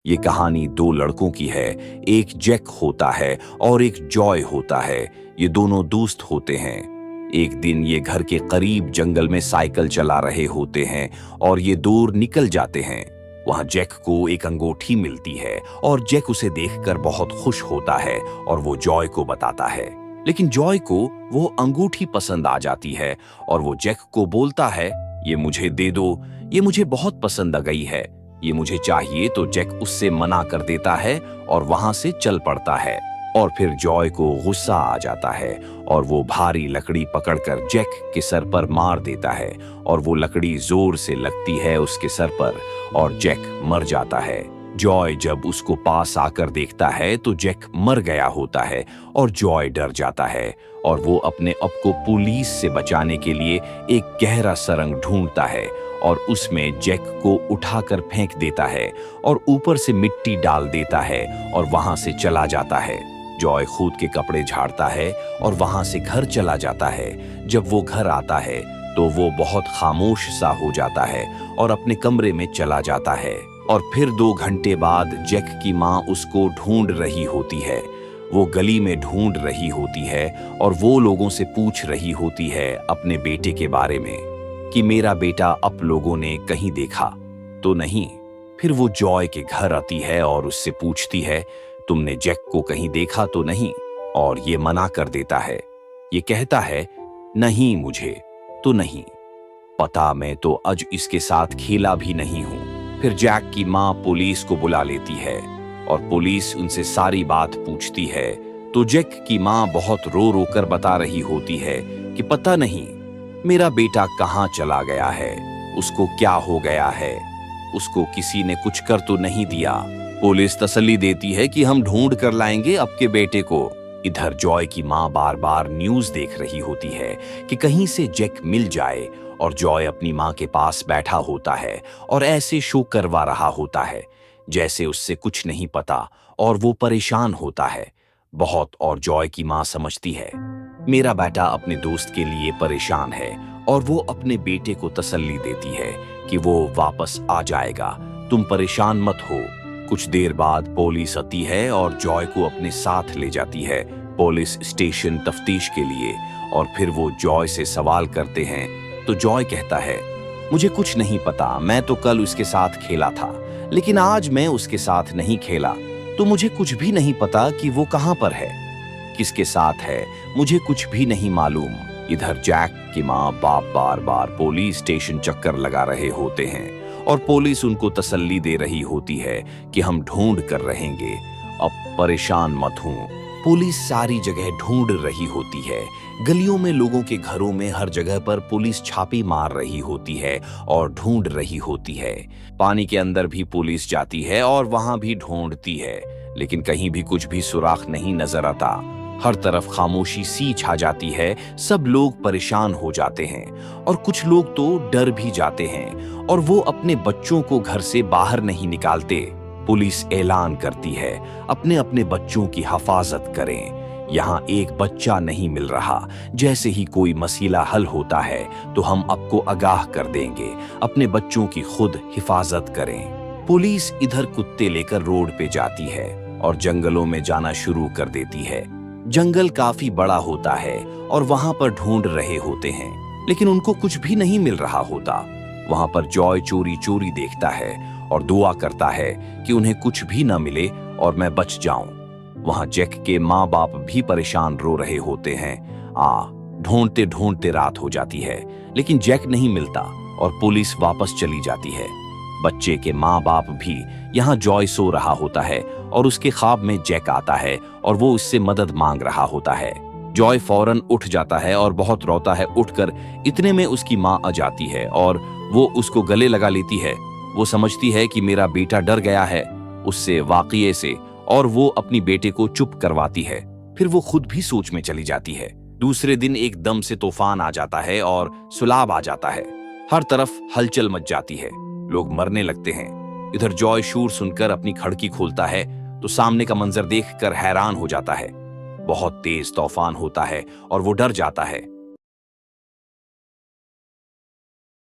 ये कहानी दो लड़कों की है। एक जैक होता है और एक जॉय होता है। ये दोनों दोस्त होते हैं। एक दिन ये घर के करीब जंगल में साइकिल चला रहे होते हैं और ये दूर निकल जाते हैं। वहां जैक को एक अंगूठी मिलती है और जैक उसे देखकर बहुत खुश होता है और वो जॉय को बताता है। लेकिन जॉय को वो अंगूठी पसंद आ जाती है और वो जैक को बोलता है, ये मुझे दे दो, ये मुझे बहुत पसंद आ गई है, ये मुझे चाहिए। तो जैक उससे मना कर देता है और वहां से चल पड़ता है। और फिर जॉय को गुस्सा आ जाता है और वो भारी लकड़ी पकड़कर जैक के सर पर मार देता है और वो लकड़ी जोर से लगती है उसके सर पर और जैक मर जाता है। जॉय जब उसको पास आकर देखता है तो जैक मर गया होता है और जॉय डर जाता है और वो अपने आप को पुलिस से बचाने के लिए एक गहरा सुरंग ढूंढता है और उसमें जैक को उठाकर फेंक देता है और ऊपर से मिट्टी डाल देता है और वहां से चला जाता है। जॉय खुद के कपड़े झाड़ता है और वहां से घर चला जाता है। जब वो घर आता है तो वो बहुत खामोश सा हो जाता है और अपने कमरे में चला जाता है। और फिर 2 घंटे बाद जैक की माँ उसको ढूंढ रही होती है। वो गली में ढूंढ रही होती है और वो लोगों से पूछ रही होती है अपने बेटे के बारे में कि मेरा बेटा आप लोगों ने कहीं देखा तो नहीं। फिर वो जॉय के घर आती है और उससे पूछती है, तुमने जैक को कहीं देखा तो नहीं? और ये मना कर देता है। ये कहता है, नहीं, मुझे तो नहीं पता, मैं तो आज इसके साथ खेला भी नहीं हूं। फिर जैक की माँ पुलिस को बुला लेती है और पुलिस उनसे सारी बात पूछती है। तो जैक की माँ बहुत रो रो कर बता रही होती है कि पता नहीं मेरा बेटा कहाँ चला गया है, उसको क्या हो गया है, उसको किसी ने कुछ कर तो नहीं दिया। पुलिस तसल्ली देती है कि हम ढूंढ कर लाएंगे आपके बेटे को। इधर जॉय की माँ बार बार न्यूज़ देख रही होती है कि कहीं से जैक मिल जाए और जॉय अपनी माँ के पास बैठा होता है और ऐसे शो करवा रहा होता है जैसे उससे कुछ नहीं पता और वो परेशान होता है बहुत। और जॉय की माँ समझती है मेरा बेटा अपने दोस्त के लिए परेशान है और वो अपने बेटे को तसल्ली देती है कि वो वापस आ जाएगा, तुम परेशान मत हो। कुछ देर बाद पुलिस आती है और जॉय को अपने साथ ले जाती है पुलिस स्टेशन तफ्तीश के लिए। और फिर वो जॉय से सवाल करते हैं तो जॉय कहता है, मुझे कुछ नहीं पता, मैं तो कल उसके साथ खेला था लेकिन आज मैं उसके साथ नहीं खेला, तो मुझे कुछ भी नहीं पता कि वो कहां पर है, किसके साथ है, मुझे कुछ भी नहीं मालूम। इधर जैक की माँ बाप बार बार पुलिस स्टेशन चक्कर लगा रहे होते हैं और पुलिस उनको तसल्ली दे रही होती है कि हम ढूंढ कर रहेंगे, अब परेशान मत हो। पुलिस सारी जगह ढूंढ रही होती है, गलियों में, लोगों के घरों में, हर जगह पर पुलिस छापी मार रही होती है और ढूंढ रही होती है। पानी के अंदर भी पुलिस जाती है और वहां भी ढूंढती है लेकिन कहीं भी कुछ भी सुराग नहीं नजर आता। हर तरफ खामोशी सी छा जाती है, सब लोग परेशान हो जाते हैं और कुछ लोग तो डर भी जाते हैं और वो अपने बच्चों को घर से बाहर नहीं निकालते। पुलिस ऐलान करती है, अपने अपने बच्चों की हिफाजत करें, यहाँ एक बच्चा नहीं मिल रहा, जैसे ही कोई मसला हल होता है तो हम आपको आगाह कर देंगे, अपने बच्चों की खुद हिफाजत करें। पुलिस इधर कुत्ते लेकर रोड पे जाती है और जंगलों में जाना शुरू कर देती है। जंगल काफी बड़ा होता है और वहां पर ढूंढ रहे होते हैं लेकिन उनको कुछ भी नहीं मिल रहा होता। वहां पर जॉय चोरी चोरी देखता है और दुआ करता है कि उन्हें कुछ भी न मिले और मैं बच जाऊं। वहां जैक के माँ बाप भी परेशान रो रहे होते हैं। ढूंढते ढूंढते रात हो जाती है लेकिन जैक नहीं मिलता और पुलिस वापस चली जाती है। बच्चे के माँ बाप भी यहाँ जॉय सो रहा होता है और उसके ख्वाब में जैक आता है और वो उससे मदद मांग रहा होता है। जॉय फौरन उठ जाता है और बहुत रोता है। उठकर इतने में उसकी माँ आ जाती है और वो उसको गले लगा लेती है। वो समझती है कि मेरा बेटा डर गया है उससे वाक़ये से और वो अपनी बेटे को चुप करवाती है। फिर वो खुद भी सोच में चली जाती है। दूसरे दिन एकदम से तूफान आ जाता है और सुलाब आ जाता है। हर तरफ हलचल मच जाती है, लोग मरने लगते हैं। इधर जॉय शोर सुनकर अपनी खिड़की खोलता है तो सामने का मंजर देखकर हैरान हो जाता है। बहुत तेज तूफान होता है और वो डर जाता है।